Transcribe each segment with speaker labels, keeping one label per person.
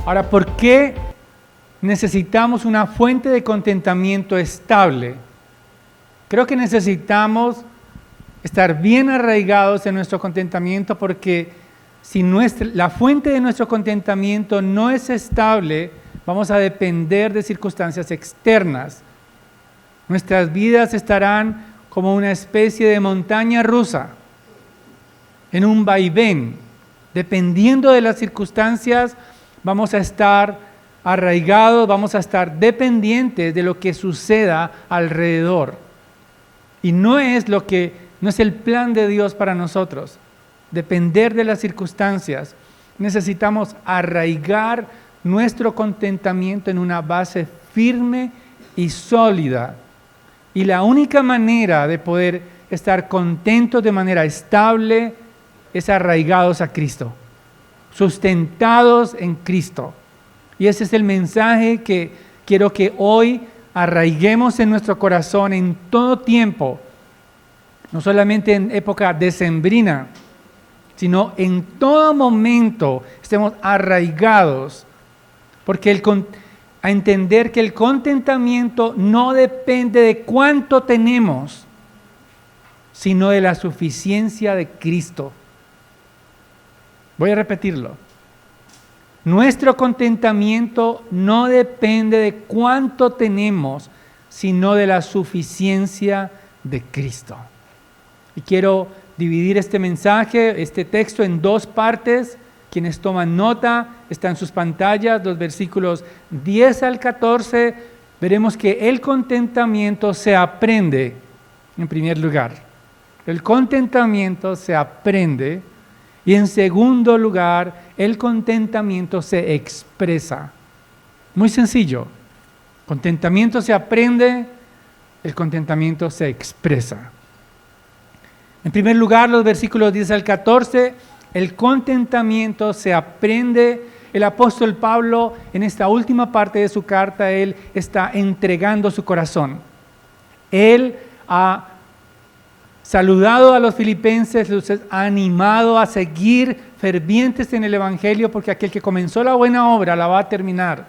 Speaker 1: Ahora, ¿por qué necesitamos una fuente de contentamiento estable? Creo que necesitamos estar bien arraigados en nuestro contentamiento, porque si la fuente de nuestro contentamiento no es estable, vamos a depender de circunstancias externas. Nuestras vidas estarán como una especie de montaña rusa, en un vaivén. Dependiendo de las circunstancias, vamos a estar arraigados, vamos a estar dependientes de lo que suceda alrededor. Y no es el plan de Dios para nosotros, depender de las circunstancias. Necesitamos arraigar nuestro contentamiento en una base firme y sólida. Y la única manera de poder estar contentos de manera estable es arraigados a Cristo, sustentados en Cristo. Y ese es el mensaje que quiero que hoy arraiguemos en nuestro corazón en todo tiempo, no solamente en época decembrina, sino en todo momento estemos arraigados, porque a entender que el contentamiento no depende de cuánto tenemos, sino de la suficiencia de Cristo. Voy a repetirlo. Nuestro contentamiento no depende de cuánto tenemos, sino de la suficiencia de Cristo. Y quiero dividir este mensaje, este texto, en dos partes. Quienes toman nota, está en sus pantallas, los versículos 10 al 14. Veremos que el contentamiento se aprende, en primer lugar. El contentamiento se aprende. Y en segundo lugar, el contentamiento se expresa. Muy sencillo. Contentamiento se aprende, el contentamiento se expresa. En primer lugar, los versículos 10 al 14, el contentamiento se aprende. El apóstol Pablo, en esta última parte de su carta, él está entregando su corazón. Él ha saludado a los filipenses, los ha animado a seguir fervientes en el Evangelio, porque aquel que comenzó la buena obra la va a terminar.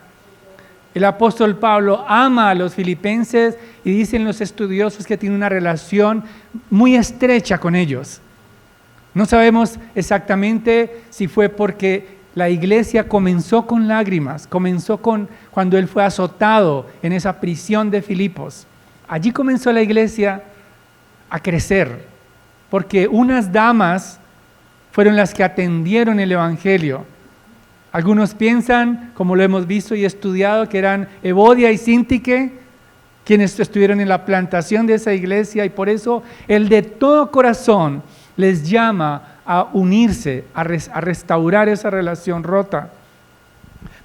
Speaker 1: El apóstol Pablo ama a los filipenses y dicen los estudiosos que tiene una relación muy estrecha con ellos. No sabemos exactamente si fue porque la iglesia comenzó con lágrimas, cuando él fue azotado en esa prisión de Filipos. Allí comenzó la iglesia a crecer, porque unas damas fueron las que atendieron el Evangelio. Algunos piensan, como lo hemos visto y estudiado, que eran Evodia y Síntique, quienes estuvieron en la plantación de esa iglesia, y por eso él de todo corazón les llama a unirse, a restaurar esa relación rota.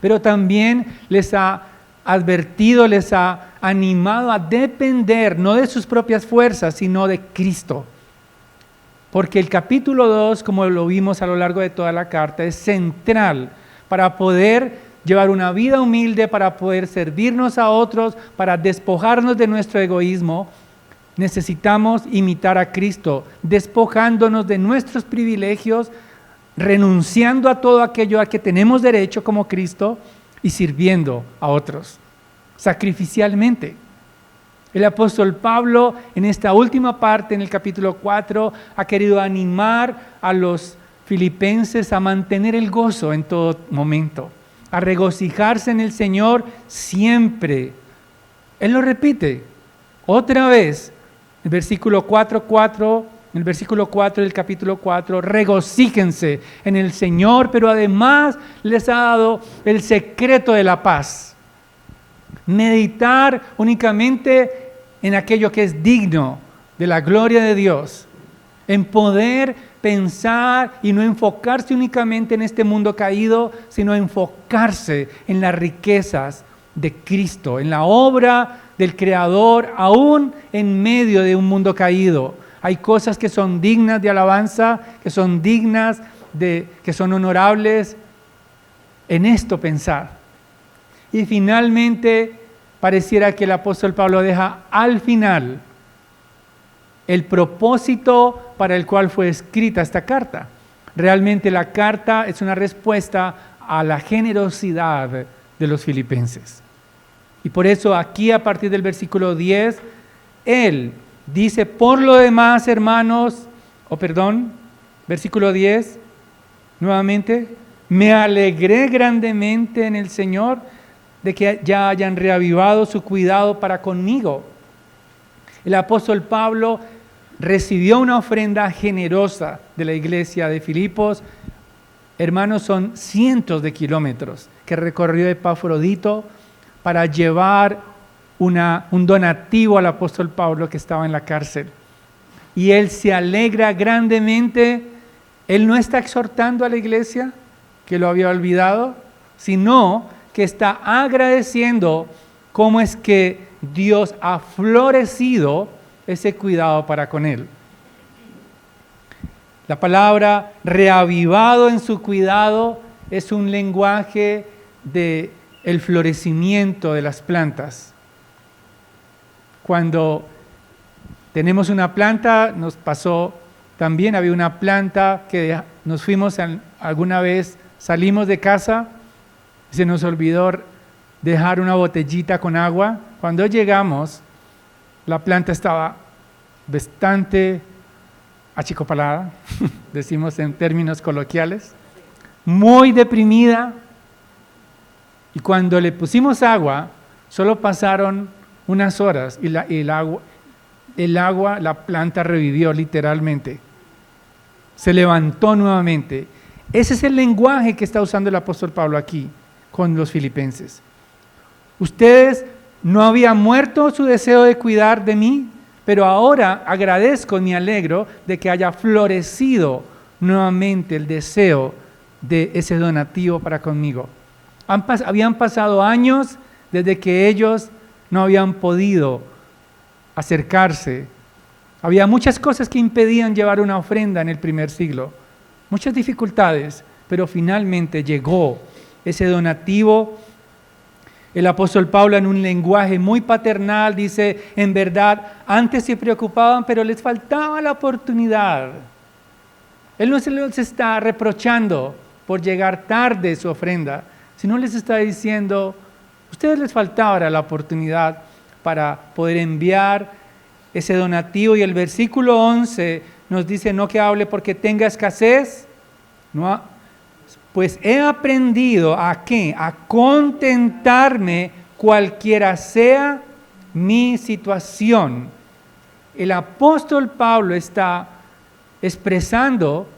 Speaker 1: Pero también les ha advertido, les ha animado a depender no de sus propias fuerzas, sino de Cristo. Porque el capítulo 2, como lo vimos a lo largo de toda la carta, es central para poder llevar una vida humilde, para poder servirnos a otros, para despojarnos de nuestro egoísmo. Necesitamos imitar a Cristo, despojándonos de nuestros privilegios, renunciando a todo aquello a que tenemos derecho como Cristo y sirviendo a otros sacrificialmente. El apóstol Pablo, en esta última parte, en el capítulo 4, ha querido animar a los filipenses a mantener el gozo en todo momento, a regocijarse en el Señor siempre. Él lo repite otra vez, el versículo 4:4, en el versículo 4 del capítulo 4, regocíjense en el Señor, pero además les ha dado el secreto de la paz. Meditar únicamente en aquello que es digno de la gloria de Dios, en poder pensar y no enfocarse únicamente en este mundo caído, sino enfocarse en las riquezas de Cristo, en la obra del Creador, aún en medio de un mundo caído. Hay cosas que son dignas de alabanza, que son dignas que son honorables. En esto pensar. Y finalmente, pareciera que el apóstol Pablo deja al final el propósito para el cual fue escrita esta carta. Realmente la carta es una respuesta a la generosidad de los filipenses. Y por eso aquí a partir del versículo 10, él dice, por lo demás, hermanos, versículo 10, nuevamente, me alegré grandemente en el Señor de que ya hayan reavivado su cuidado para conmigo. El apóstol Pablo recibió una ofrenda generosa de la iglesia de Filipos. Hermanos, son cientos de kilómetros que recorrió Epafrodito para llevar un donativo al apóstol Pablo que estaba en la cárcel. Y él se alegra grandemente. Él no está exhortando a la iglesia que lo había olvidado, sino que está agradeciendo cómo es que Dios ha florecido ese cuidado para con él. La palabra reavivado en su cuidado es un lenguaje de el florecimiento de las plantas. Cuando tenemos una planta, nos pasó también, había una planta que nos fuimos alguna vez, salimos de casa, se nos olvidó dejar una botellita con agua. Cuando llegamos, la planta estaba bastante achicopalada, decimos en términos coloquiales, muy deprimida. Y cuando le pusimos agua, solo pasaron unas horas y la planta revivió literalmente. Se levantó nuevamente. Ese es el lenguaje que está usando el apóstol Pablo aquí con los filipenses. Ustedes no habían muerto su deseo de cuidar de mí, pero ahora agradezco y me alegro de que haya florecido nuevamente el deseo de ese donativo para conmigo. Habían pasado años desde que ellos no habían podido acercarse. Había muchas cosas que impedían llevar una ofrenda en el primer siglo, muchas dificultades, pero finalmente llegó ese donativo. El apóstol Pablo, en un lenguaje muy paternal, dice, en verdad, antes se preocupaban, pero les faltaba la oportunidad. Él no se les está reprochando por llegar tarde su ofrenda, sino les está diciendo, a ustedes les faltaba la oportunidad para poder enviar ese donativo. Y el versículo 11 nos dice, no que hable porque tenga escasez, no, pues he aprendido ¿a qué? A contentarme cualquiera sea mi situación. El apóstol Pablo está expresando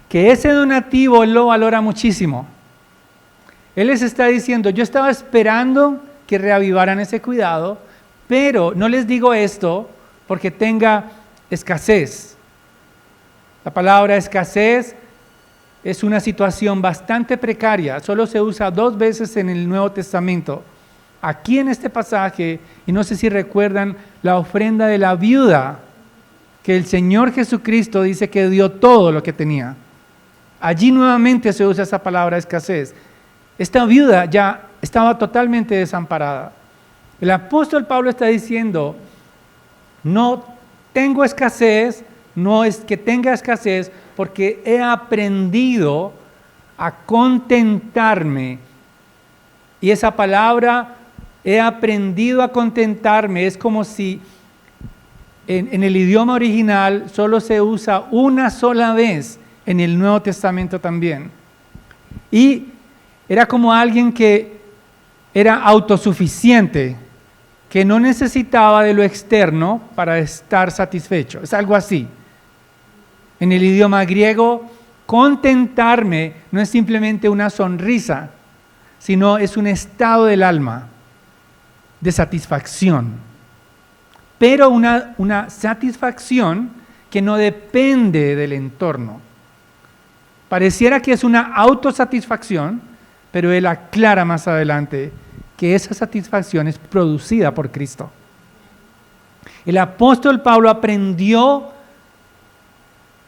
Speaker 1: que ese donativo él lo valora muchísimo. Él les está diciendo, yo estaba esperando que reavivaran ese cuidado, pero no les digo esto porque tenga escasez. La palabra escasez es una situación bastante precaria, solo se usa 2 veces en el Nuevo Testamento. Aquí en este pasaje, y no sé si recuerdan la ofrenda de la viuda, que el Señor Jesucristo dice que dio todo lo que tenía. Allí nuevamente se usa esa palabra escasez. Esta viuda ya estaba totalmente desamparada. El apóstol Pablo está diciendo, no tengo escasez, no es que tenga escasez, porque he aprendido a contentarme. Y esa palabra, he aprendido a contentarme, es como si en el idioma original solo se usa una sola vez, en el Nuevo Testamento también. Y era como alguien que era autosuficiente, que no necesitaba de lo externo para estar satisfecho. Es algo así. En el idioma griego, contentarme no es simplemente una sonrisa, sino es un estado del alma de satisfacción. Pero una satisfacción que no depende del entorno. Pareciera que es una autosatisfacción, pero él aclara más adelante que esa satisfacción es producida por Cristo. El apóstol Pablo aprendió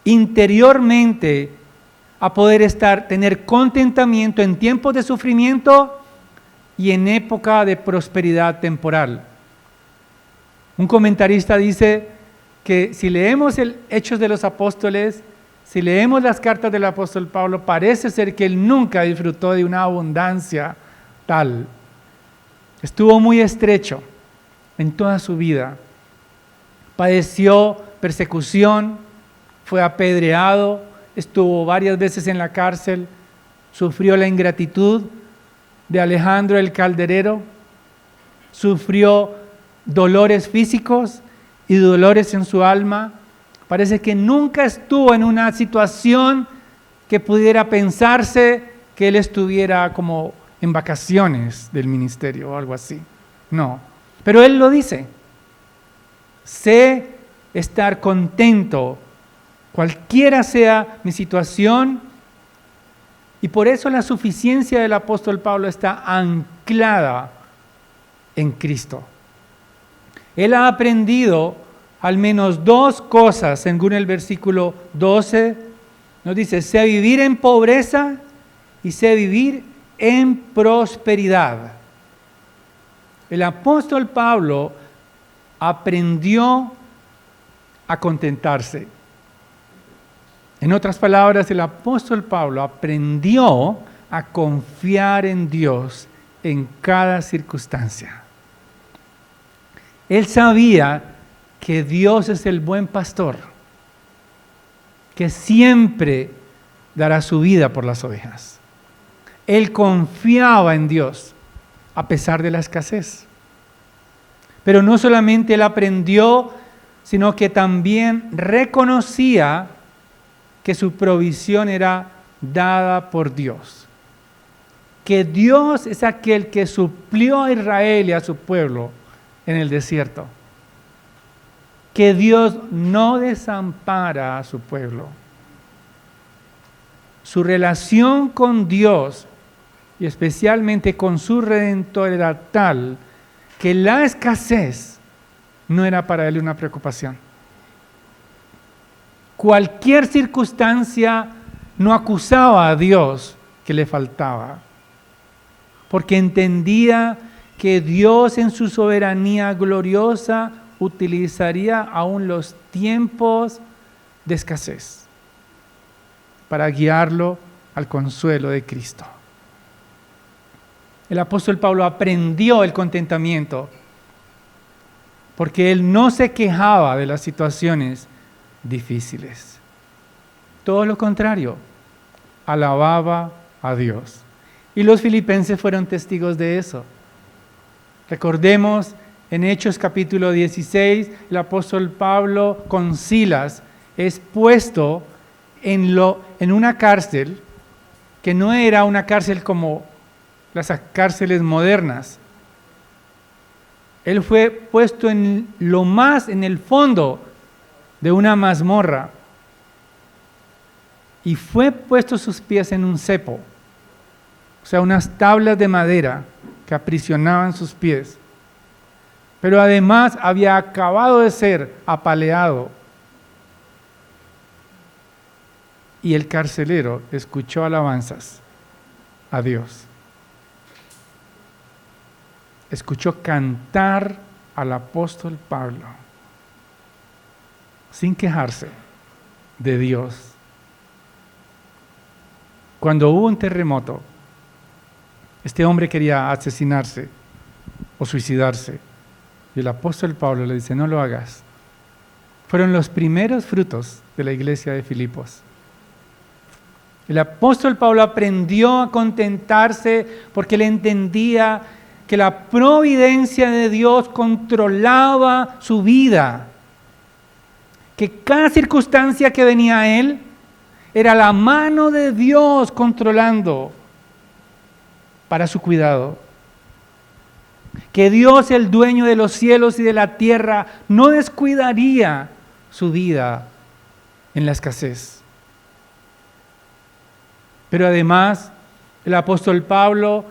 Speaker 1: interiormente a poder tener contentamiento en tiempos de sufrimiento y en época de prosperidad temporal. Un comentarista dice que si leemos el Hechos de los Apóstoles, Si leemos las cartas del apóstol Pablo, parece ser que él nunca disfrutó de una abundancia tal. Estuvo muy estrecho en toda su vida. Padeció persecución, fue apedreado, estuvo varias veces en la cárcel, sufrió la ingratitud de Alejandro el Calderero, sufrió dolores físicos y dolores en su alma. Parece que nunca estuvo en una situación que pudiera pensarse que él estuviera como en vacaciones del ministerio o algo así. No, pero él lo dice. Sé estar contento, cualquiera sea mi situación, y por eso la suficiencia del apóstol Pablo está anclada en Cristo. Él ha aprendido al menos dos cosas, según el versículo 12, nos dice, sé vivir en pobreza y sé vivir en prosperidad. El apóstol Pablo aprendió a contentarse. En otras palabras, el apóstol Pablo aprendió a confiar en Dios en cada circunstancia. Él sabía que Dios es el buen pastor, que siempre dará su vida por las ovejas. Él confiaba en Dios a pesar de la escasez. Pero no solamente él aprendió, sino que también reconocía que su provisión era dada por Dios. Que Dios es aquel que suplió a Israel y a su pueblo en el desierto. Que Dios no desampara a su pueblo. Su relación con Dios y especialmente con su Redentor era tal que la escasez no era para él una preocupación. Cualquier circunstancia no acusaba a Dios que le faltaba, porque entendía que Dios en su soberanía gloriosa utilizaría aún los tiempos de escasez para guiarlo al consuelo de Cristo. El apóstol Pablo aprendió el contentamiento porque él no se quejaba de las situaciones difíciles. Todo lo contrario, alababa a Dios. Y los filipenses fueron testigos de eso. Recordemos en Hechos capítulo 16, el apóstol Pablo con Silas es puesto en una cárcel que no era una cárcel como las cárceles modernas. Él fue puesto en el fondo de una mazmorra y fue puesto sus pies en un cepo, o sea, unas tablas de madera que aprisionaban sus pies. Pero además había acabado de ser apaleado. Y el carcelero escuchó alabanzas a Dios. Escuchó cantar al apóstol Pablo, sin quejarse de Dios. Cuando hubo un terremoto, este hombre quería asesinarse o suicidarse. Y el apóstol Pablo le dice, no lo hagas. Fueron los primeros frutos de la iglesia de Filipos. El apóstol Pablo aprendió a contentarse porque él entendía que la providencia de Dios controlaba su vida. Que cada circunstancia que venía a él era la mano de Dios controlando para su cuidado. Que Dios, el dueño de los cielos y de la tierra, no descuidaría su vida en la escasez. Pero además, el apóstol Pablo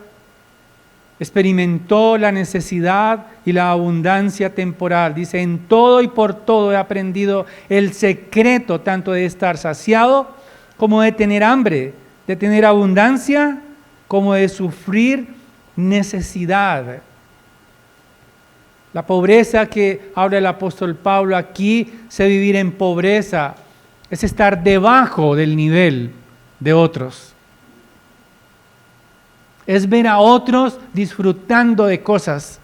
Speaker 1: experimentó la necesidad y la abundancia temporal. Dice, en todo y por todo he aprendido el secreto tanto de estar saciado como de tener hambre, de tener abundancia como de sufrir necesidad. La pobreza que habla el apóstol Pablo aquí, sé vivir en pobreza, es estar debajo del nivel de otros. Es ver a otros disfrutando de cosas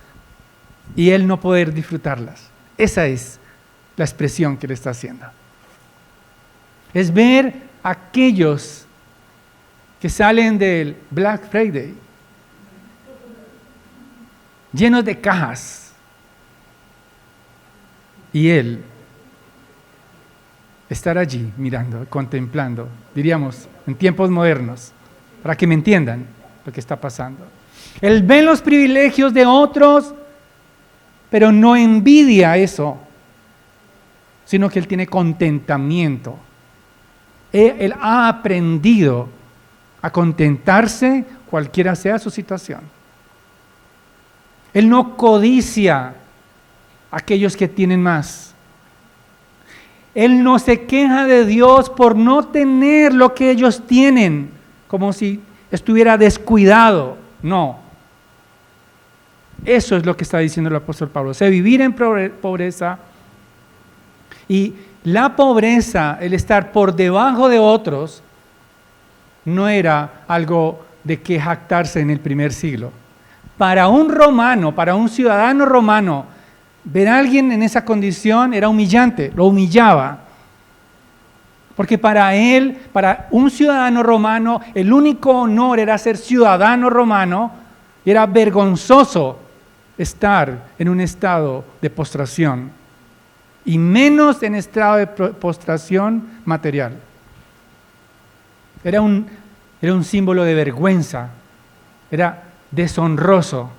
Speaker 1: y él no poder disfrutarlas. Esa es la expresión que le está haciendo. Es ver a aquellos que salen del Black Friday llenos de cajas y él estar allí mirando, contemplando, diríamos en tiempos modernos, para que me entiendan lo que está pasando. Él ve los privilegios de otros, pero no envidia eso, sino que él tiene contentamiento. Él ha aprendido a contentarse cualquiera sea su situación. Él no codicia a aquellos que tienen más. Él no se queja de Dios por no tener lo que ellos tienen, como si estuviera descuidado. No. Eso es lo que está diciendo el apóstol Pablo. O sea, vivir en pobreza y la pobreza, el estar por debajo de otros, no era algo de que jactarse en el primer siglo. Para un romano, para un ciudadano romano, ver a alguien en esa condición era humillante, lo humillaba. Porque para él, para un ciudadano romano, el único honor era ser ciudadano romano, y era vergonzoso estar en un estado de postración, y menos en estado de postración material. Era un símbolo de vergüenza, era deshonroso.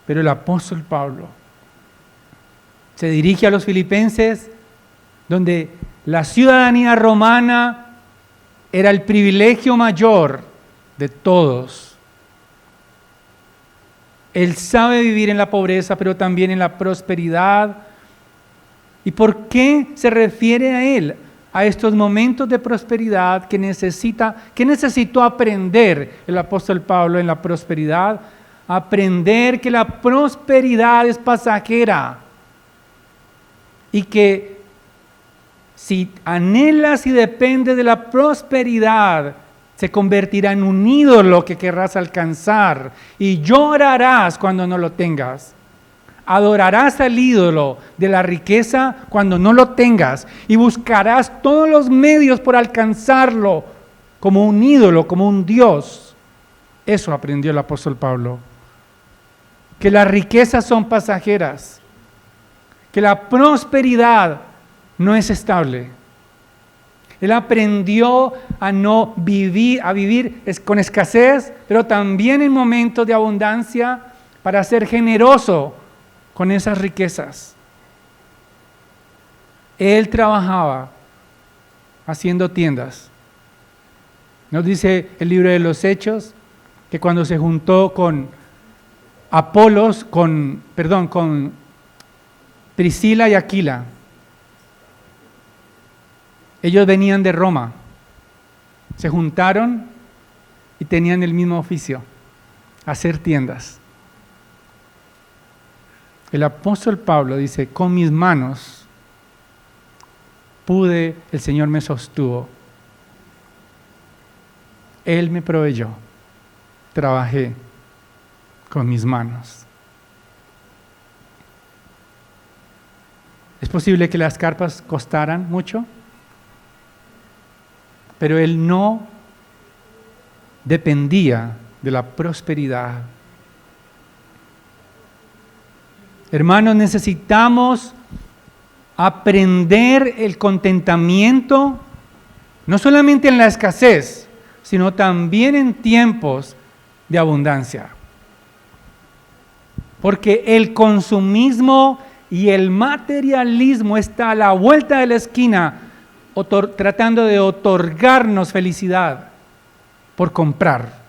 Speaker 1: Pero el apóstol Pablo se dirige a los filipenses, donde la ciudadanía romana era el privilegio mayor de todos. Él sabe vivir en la pobreza, pero también en la prosperidad. ¿Y por qué se refiere a él? A estos momentos de prosperidad que necesitó aprender el apóstol Pablo en la prosperidad. Aprender que la prosperidad es pasajera y que si anhelas y dependes de la prosperidad, se convertirá en un ídolo que querrás alcanzar y llorarás cuando no lo tengas. Adorarás al ídolo de la riqueza cuando no lo tengas y buscarás todos los medios por alcanzarlo como un ídolo, como un Dios. Eso aprendió el apóstol Pablo. Que las riquezas son pasajeras, que la prosperidad no es estable. Él aprendió a vivir con escasez, pero también en momentos de abundancia para ser generoso con esas riquezas. Él trabajaba haciendo tiendas. Nos dice el libro de los Hechos que cuando se juntó con con Priscila y Aquila, ellos venían de Roma, se juntaron y tenían el mismo oficio, hacer tiendas. El apóstol Pablo dice, con mis manos el Señor me sostuvo, Él me proveyó, trabajé con mis manos. Es posible que las carpas costaran mucho, pero él no dependía de la prosperidad. Hermanos, necesitamos aprender el contentamiento, no solamente en la escasez, sino también en tiempos de abundancia. Porque el consumismo y el materialismo está a la vuelta de la esquina, tratando de otorgarnos felicidad por comprar.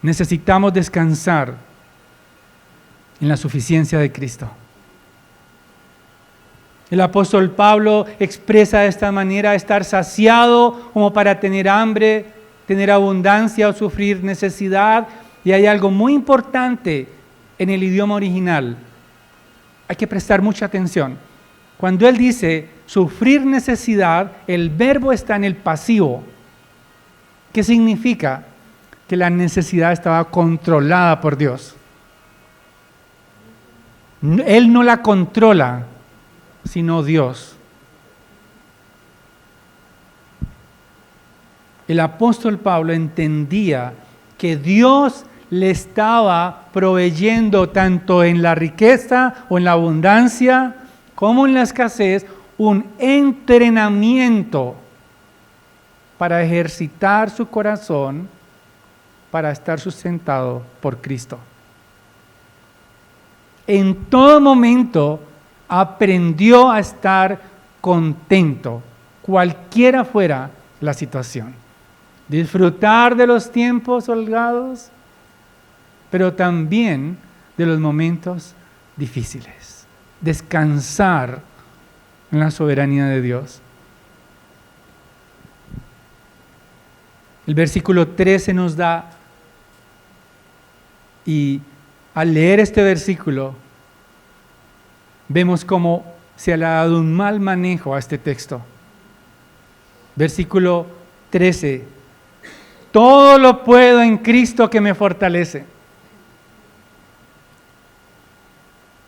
Speaker 1: Necesitamos descansar en la suficiencia de Cristo. El apóstol Pablo expresa de esta manera estar saciado como para tener hambre, tener abundancia o sufrir necesidad. Y hay algo muy importante en el idioma original. Hay que prestar mucha atención. Cuando él dice sufrir necesidad, el verbo está en el pasivo. ¿Qué significa? Que la necesidad estaba controlada por Dios. Él no la controla, sino Dios. El apóstol Pablo entendía que Dios le estaba proveyendo tanto en la riqueza o en la abundancia como en la escasez un entrenamiento para ejercitar su corazón para estar sustentado por Cristo. En todo momento aprendió a estar contento, cualquiera fuera la situación. Disfrutar de los tiempos holgados, pero también de los momentos difíciles. Descansar en la soberanía de Dios. El versículo 13 nos da, y al leer este versículo, vemos cómo se le ha dado un mal manejo a este texto. Versículo 13. Todo lo puedo en Cristo que me fortalece.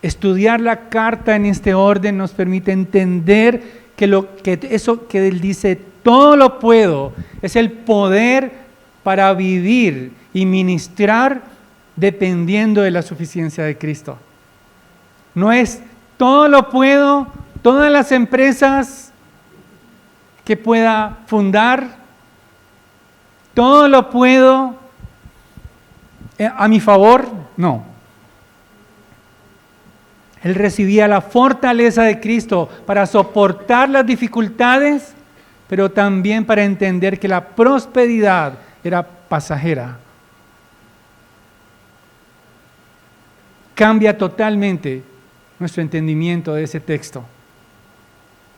Speaker 1: Estudiar la carta en este orden nos permite entender que eso que él dice, todo lo puedo, es el poder para vivir y ministrar dependiendo de la suficiencia de Cristo. No es todo lo puedo, todas las empresas que pueda fundar, todo lo puedo a mi favor, no. Él recibía la fortaleza de Cristo para soportar las dificultades, pero también para entender que la prosperidad era pasajera. Cambia totalmente nuestro entendimiento de ese texto.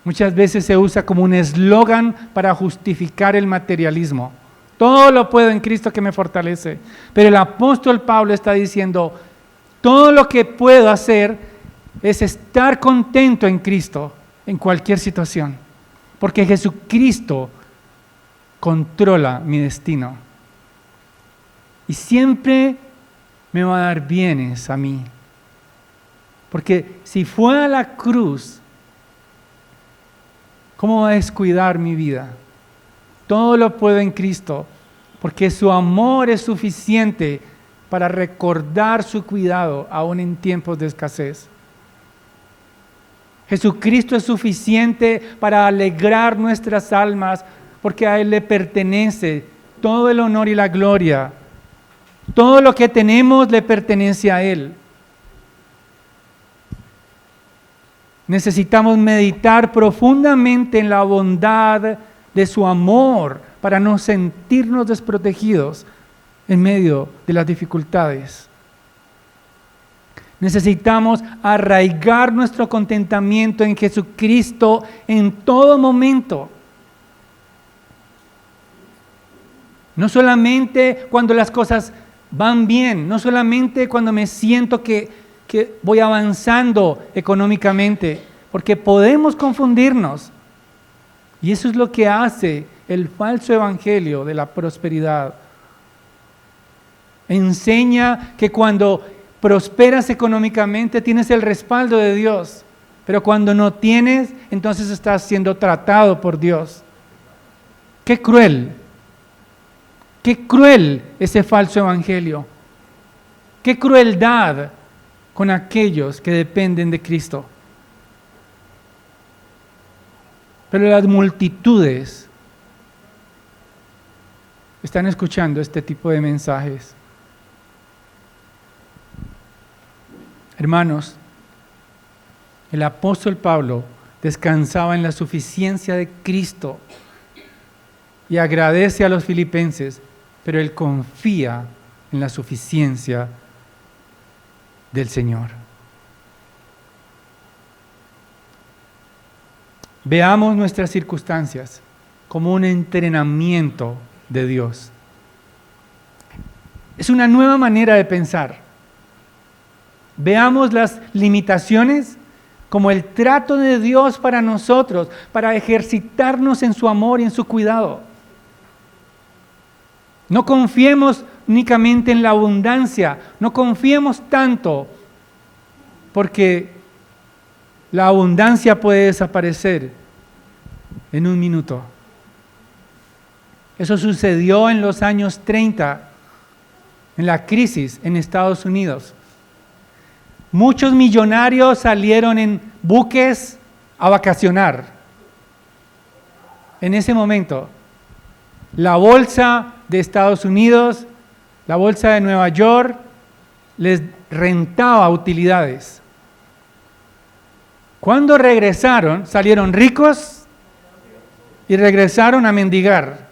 Speaker 1: Muchas veces se usa como un eslogan para justificar el materialismo. Todo lo puedo en Cristo que me fortalece. Pero el apóstol Pablo está diciendo, todo lo que puedo hacer es estar contento en Cristo en cualquier situación. Porque Jesucristo controla mi destino. Y siempre me va a dar bienes a mí. Porque si fue a la cruz, ¿cómo va a descuidar mi vida? Todo lo puedo en Cristo, porque su amor es suficiente para recordar su cuidado aún en tiempos de escasez. Jesucristo es suficiente para alegrar nuestras almas, porque a Él le pertenece todo el honor y la gloria. Todo lo que tenemos le pertenece a Él. Necesitamos meditar profundamente en la bondad de su amor para no sentirnos desprotegidos en medio de las dificultades. Necesitamos arraigar nuestro contentamiento en Jesucristo en todo momento. No solamente cuando las cosas van bien, no solamente cuando me siento que voy avanzando económicamente, porque podemos confundirnos. Y eso es lo que hace el falso evangelio de la prosperidad. Enseña que cuando prosperas económicamente tienes el respaldo de Dios, pero cuando no tienes, entonces estás siendo tratado por Dios. ¡Qué cruel! ¡Qué cruel ese falso evangelio! ¡Qué crueldad con aquellos que dependen de Cristo! Pero las multitudes están escuchando este tipo de mensajes. Hermanos, el apóstol Pablo descansaba en la suficiencia de Cristo y agradece a los filipenses, pero él confía en la suficiencia del Señor. Veamos nuestras circunstancias como un entrenamiento de Dios. Es una nueva manera de pensar. Veamos las limitaciones como el trato de Dios para nosotros, para ejercitarnos en su amor y en su cuidado. No confiemos únicamente en la abundancia, no confiemos tanto, porque la abundancia puede desaparecer en un minuto. Eso sucedió en los años 30, en la crisis en Estados Unidos. Muchos millonarios salieron en buques a vacacionar. En ese momento, la bolsa de Estados Unidos, la bolsa de Nueva York, les rentaba utilidades. Cuando regresaron, salieron ricos y regresaron a mendigar,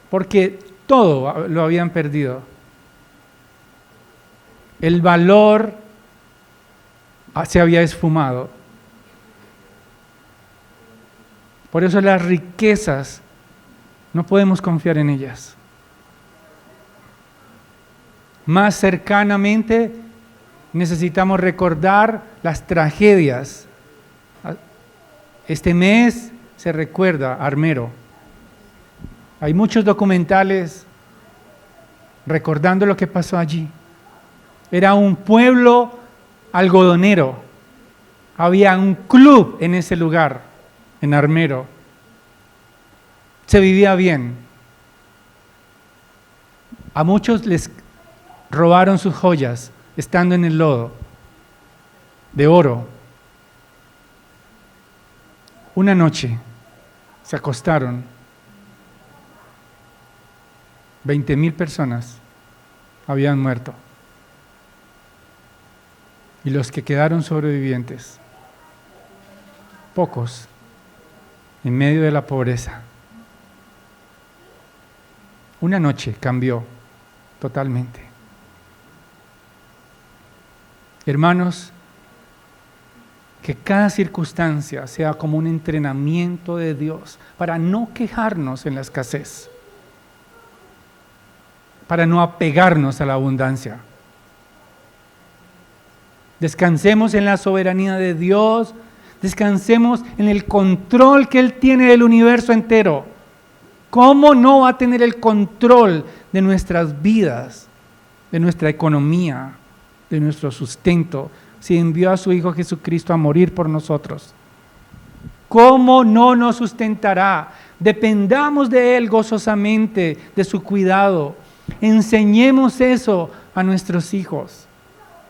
Speaker 1: porque todo lo habían perdido. El valor se había esfumado. Por eso las riquezas no podemos confiar en ellas. Más cercanamente necesitamos recordar las tragedias. Este mes se recuerda Armero. Hay muchos documentales recordando lo que pasó allí. Era un pueblo algodonero. Había un club en ese lugar, en Armero. Se vivía bien. A muchos les robaron sus joyas estando en el lodo de oro. Una noche se acostaron 20,000 personas habían muerto. Y los que quedaron sobrevivientes, pocos, en medio de la pobreza. Una noche cambió totalmente. Hermanos, que cada circunstancia sea como un entrenamiento de Dios para no quejarnos en la escasez, para no apegarnos a la abundancia. Descansemos en la soberanía de Dios, descansemos en el control que Él tiene del universo entero. ¿Cómo no va a tener el control de nuestras vidas, de nuestra economía, de nuestro sustento, si envió a su Hijo Jesucristo a morir por nosotros? ¿Cómo no nos sustentará? Dependamos de Él gozosamente, de su cuidado. Enseñemos eso a nuestros hijos.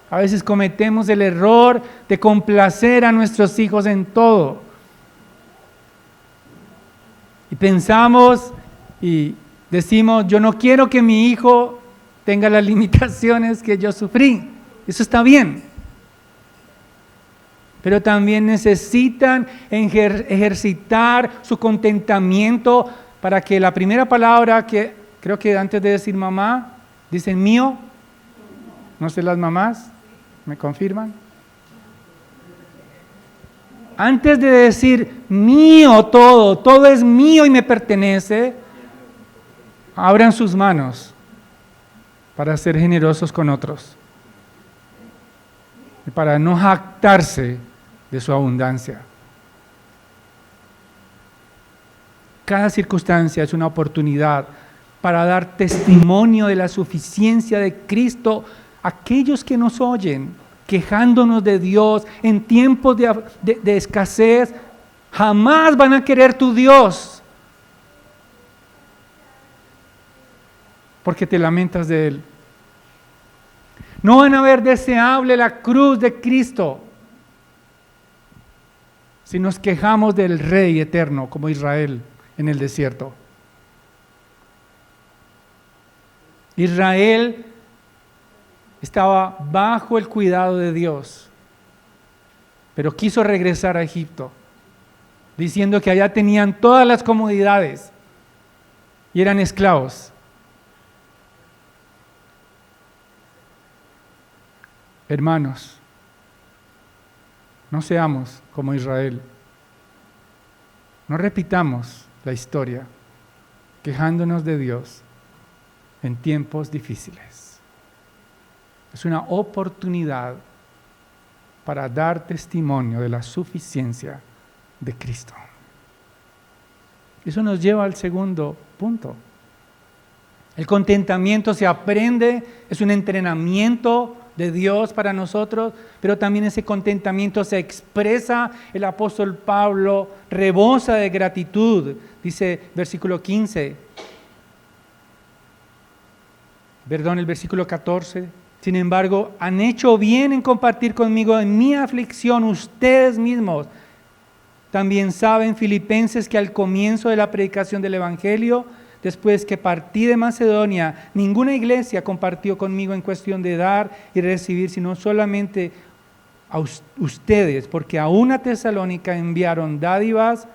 Speaker 1: A veces cometemos el error de complacer a nuestros hijos en todo. Y pensamos y decimos, yo no quiero que mi hijo tenga las limitaciones que yo sufrí. Eso está bien. Pero también necesitan ejercitar su contentamiento para que la primera palabra que creo que antes de decir mamá, dicen mío. No sé las mamás, ¿me confirman? Antes de decir mío todo es mío y me pertenece, abran sus manos para ser generosos con otros, y para no jactarse de su abundancia. Cada circunstancia es una oportunidad para dar testimonio de la suficiencia de Cristo a aquellos que nos oyen, quejándonos de Dios en tiempos de escasez. Jamás van a querer tu Dios, porque te lamentas de Él. No van a ver deseable la cruz de Cristo si nos quejamos del Rey eterno como Israel en el desierto. Israel estaba bajo el cuidado de Dios, pero quiso regresar a Egipto, diciendo que allá tenían todas las comodidades y eran esclavos. Hermanos, no seamos como Israel. No repitamos la historia quejándonos de Dios en tiempos difíciles. Es una oportunidad para dar testimonio de la suficiencia de Cristo. Eso nos lleva al segundo punto. El contentamiento se aprende, es un entrenamiento de Dios para nosotros, pero también ese contentamiento se expresa. El apóstol Pablo rebosa de gratitud, dice versículo 15. Perdón, el versículo 14. Sin embargo, han hecho bien en compartir conmigo en mi aflicción ustedes mismos. También saben, filipenses, que al comienzo de la predicación del Evangelio, después que partí de Macedonia, ninguna iglesia compartió conmigo en cuestión de dar y recibir, sino solamente a ustedes, porque aún a Tesalónica enviaron dádivas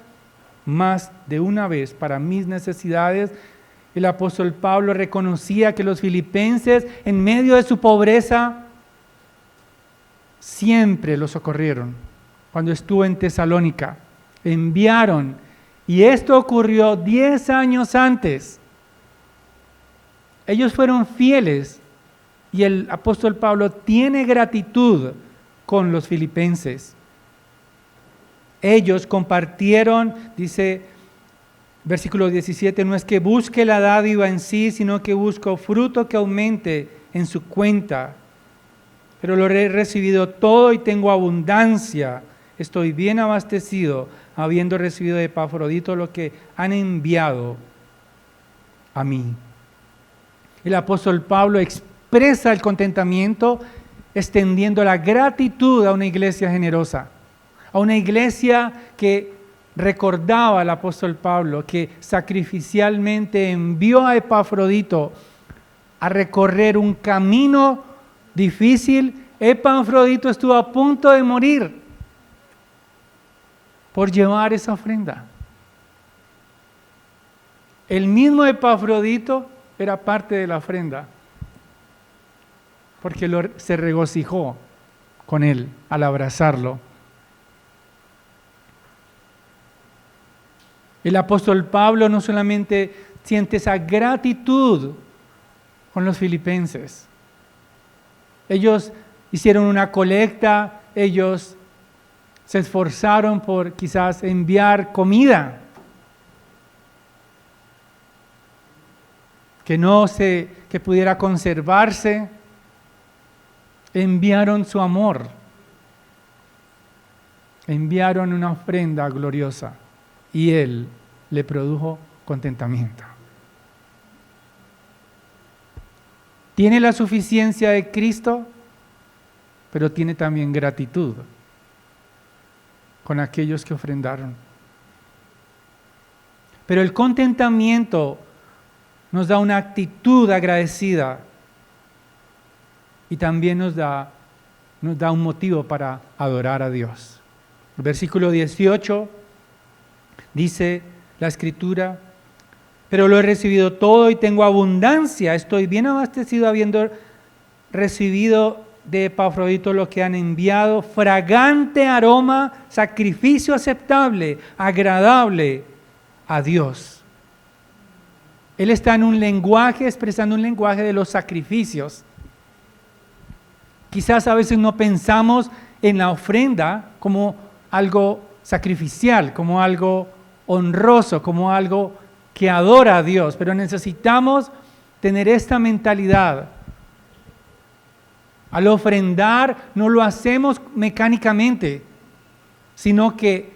Speaker 1: más de una vez para mis necesidades. El apóstol Pablo reconocía que los filipenses, en medio de su pobreza, siempre los socorrieron. Cuando estuvo en Tesalónica, enviaron, y esto ocurrió 10 años antes. Ellos fueron fieles, y el apóstol Pablo tiene gratitud con los filipenses. Ellos compartieron, dice versículo 17, no es que busque la dádiva en sí, sino que busco fruto que aumente en su cuenta. Pero lo he recibido todo y tengo abundancia. Estoy bien abastecido, habiendo recibido de Epafrodito lo que han enviado a mí. El apóstol Pablo expresa el contentamiento extendiendo la gratitud a una iglesia generosa, a una iglesia que recordaba al apóstol Pablo que sacrificialmente envió a Epafrodito a recorrer un camino difícil. Epafrodito estuvo a punto de morir por llevar esa ofrenda. El mismo Epafrodito era parte de la ofrenda, porque se regocijó con él al abrazarlo. El apóstol Pablo no solamente siente esa gratitud con los filipenses. Ellos hicieron una colecta, ellos se esforzaron por quizás enviar comida que pudiera conservarse. Enviaron su amor, enviaron una ofrenda gloriosa y él le produjo contentamiento. Tiene la suficiencia de Cristo, pero tiene también gratitud con aquellos que ofrendaron. Pero el contentamiento nos da una actitud agradecida y también nos da un motivo para adorar a Dios. El versículo 18 dice la Escritura, pero lo he recibido todo y tengo abundancia, estoy bien abastecido habiendo recibido de Epafrodito lo que han enviado, fragante aroma, sacrificio aceptable, agradable a Dios. Él está en un lenguaje, expresando un lenguaje de los sacrificios. Quizás a veces no pensamos en la ofrenda como algo sacrificial, como algo honroso, como algo que adora a Dios, pero necesitamos tener esta mentalidad. Al ofrendar no lo hacemos mecánicamente, sino que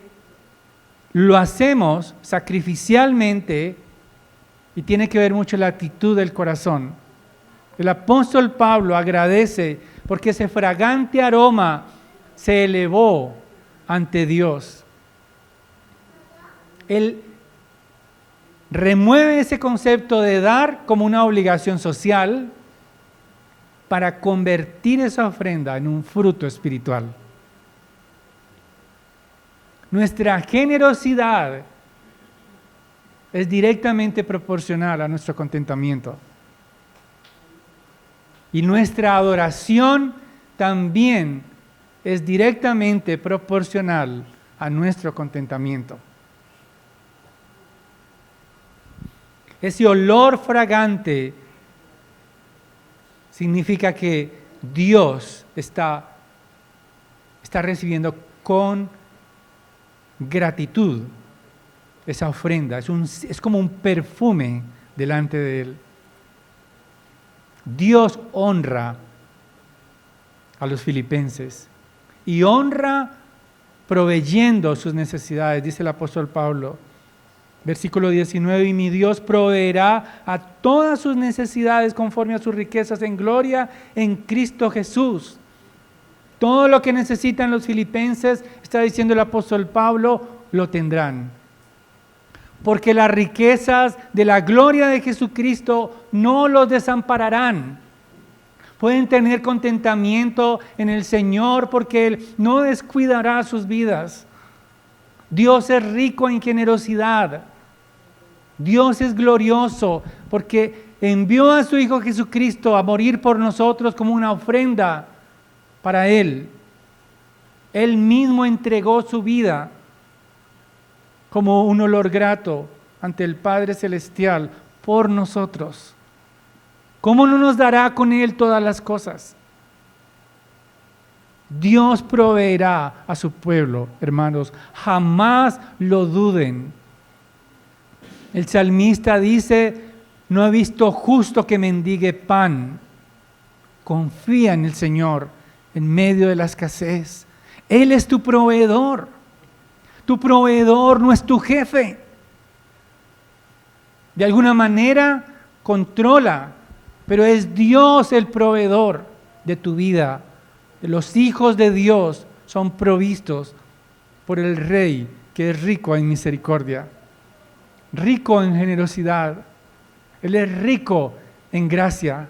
Speaker 1: lo hacemos sacrificialmente y tiene que ver mucho la actitud del corazón. El apóstol Pablo agradece porque ese fragante aroma se elevó ante Dios. Él remueve ese concepto de dar como una obligación social para convertir esa ofrenda en un fruto espiritual. Nuestra generosidad es directamente proporcional a nuestro contentamiento. Y nuestra adoración también es directamente proporcional a nuestro contentamiento. Ese olor fragante significa que Dios está está recibiendo con gratitud esa ofrenda. Es como un perfume delante de Él. Dios honra a los filipenses y honra proveyendo sus necesidades, dice el apóstol Pablo. Versículo 19, y mi Dios proveerá a todas sus necesidades conforme a sus riquezas en gloria en Cristo Jesús. Todo lo que necesitan los filipenses, está diciendo el apóstol Pablo, lo tendrán. Porque las riquezas de la gloria de Jesucristo no los desampararán. Pueden tener contentamiento en el Señor porque Él no descuidará sus vidas. Dios es rico en generosidad. Dios es glorioso porque envió a su Hijo Jesucristo a morir por nosotros como una ofrenda para Él. Él mismo entregó su vida como un olor grato ante el Padre Celestial por nosotros. ¿Cómo no nos dará con Él todas las cosas? Dios proveerá a su pueblo, hermanos. Jamás lo duden. El salmista dice, no he visto justo que mendigue pan. Confía en el Señor en medio de la escasez. Él es tu proveedor. Tu proveedor no es tu jefe. De alguna manera controla, pero es Dios el proveedor de tu vida. Los hijos de Dios son provistos por el Rey que es rico en misericordia, rico en generosidad. Él es rico en gracia.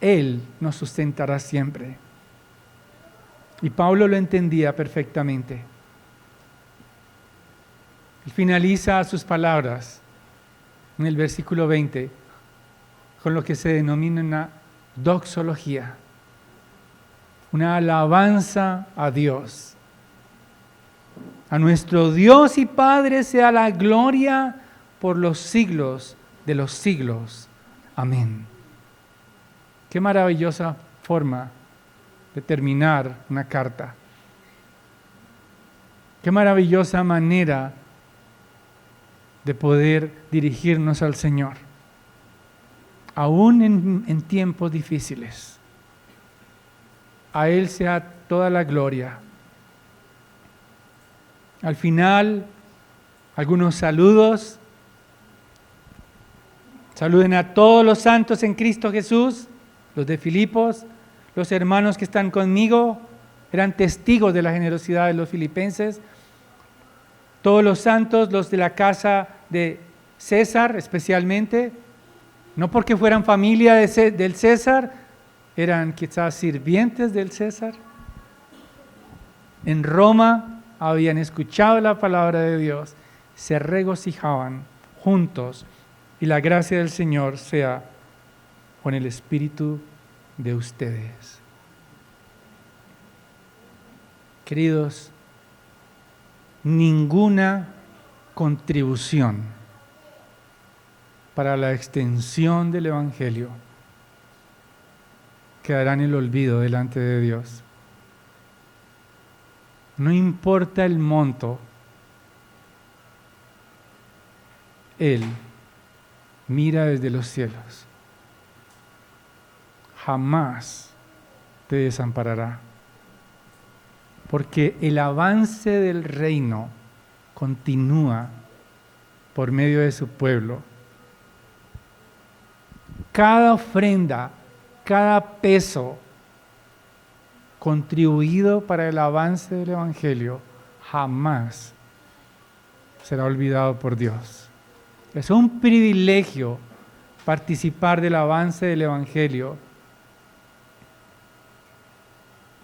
Speaker 1: Él nos sustentará siempre. Y Pablo lo entendía perfectamente. Él finaliza sus palabras en el versículo 20 con lo que se denomina una doxología, una alabanza a Dios. A nuestro Dios y Padre sea la gloria por los siglos de los siglos. Amén. Qué maravillosa forma de terminar una carta. Qué maravillosa manera de poder dirigirnos al Señor, aún en tiempos difíciles. A Él sea toda la gloria. Al final, algunos saludos. Saluden a todos los santos en Cristo Jesús, los de Filipos, los hermanos que están conmigo, eran testigos de la generosidad de los filipenses. Todos los santos, los de la casa de César especialmente, no porque fueran familia del César, eran quizás sirvientes del César. En Roma habían escuchado la palabra de Dios, se regocijaban juntos, y la gracia del Señor sea con el espíritu de ustedes. Queridos, ninguna contribución para la extensión del Evangelio quedará en el olvido delante de Dios. No importa el monto, Él mira desde los cielos. Jamás te desamparará. Porque el avance del reino continúa por medio de su pueblo. Cada ofrenda, cada peso contribuido para el avance del Evangelio jamás será olvidado por Dios. Es un privilegio participar del avance del Evangelio,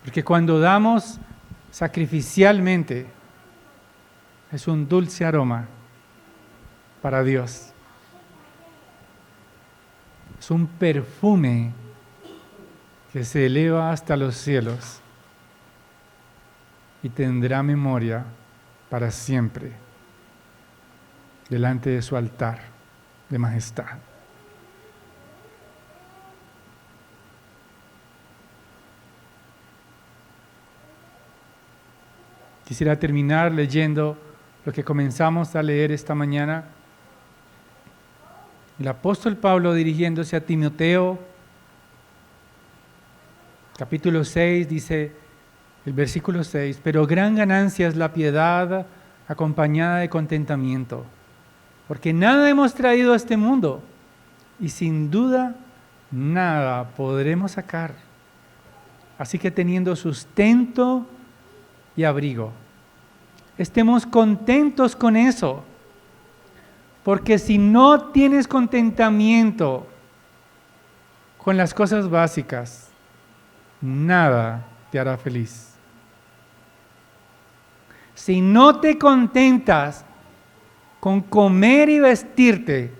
Speaker 1: porque cuando damos sacrificialmente es un dulce aroma para Dios. Es un perfume que se eleva hasta los cielos y tendrá memoria para siempre delante de su altar de majestad. Quisiera terminar leyendo lo que comenzamos a leer esta mañana. El apóstol Pablo, dirigiéndose a Timoteo, capítulo 6, dice el versículo 6, pero gran ganancia es la piedad acompañada de contentamiento, porque nada hemos traído a este mundo y sin duda nada podremos sacar. Así que teniendo sustento y abrigo, estemos contentos con eso, porque si no tienes contentamiento con las cosas básicas, nada te hará feliz. Si no te contentas con comer y vestirte,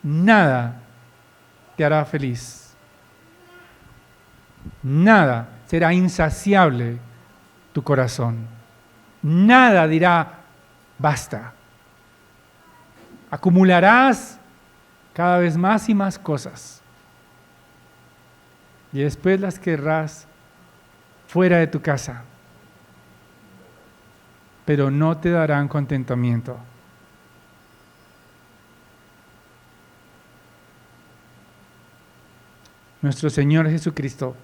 Speaker 1: nada te hará feliz. Nada será insaciable tu corazón. Nada dirá, basta. Acumularás cada vez más y más cosas. Y después las querrás fuera de tu casa. Pero no te darán contentamiento. Nuestro Señor Jesucristo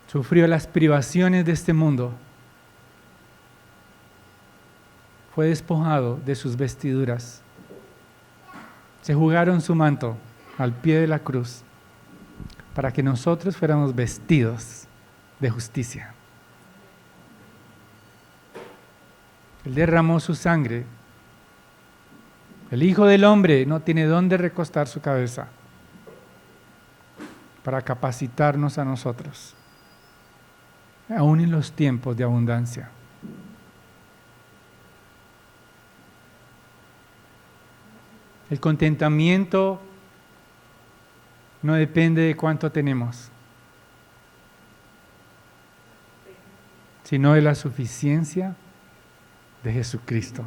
Speaker 1: sufrió las privaciones de este mundo. Fue despojado de sus vestiduras. Se jugaron su manto al pie de la cruz para que nosotros fuéramos vestidos de justicia. Él derramó su sangre. El Hijo del Hombre no tiene dónde recostar su cabeza para capacitarnos a nosotros, aún en los tiempos de abundancia. El contentamiento no depende de cuánto tenemos, sino de la suficiencia de Jesucristo.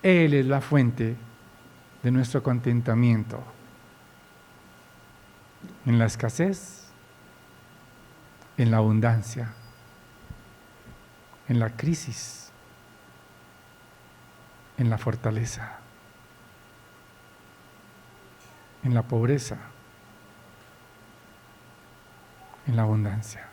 Speaker 1: Él es la fuente de nuestro contentamiento. En la escasez, en la abundancia, en la crisis, en la fortaleza, en la pobreza, en la abundancia.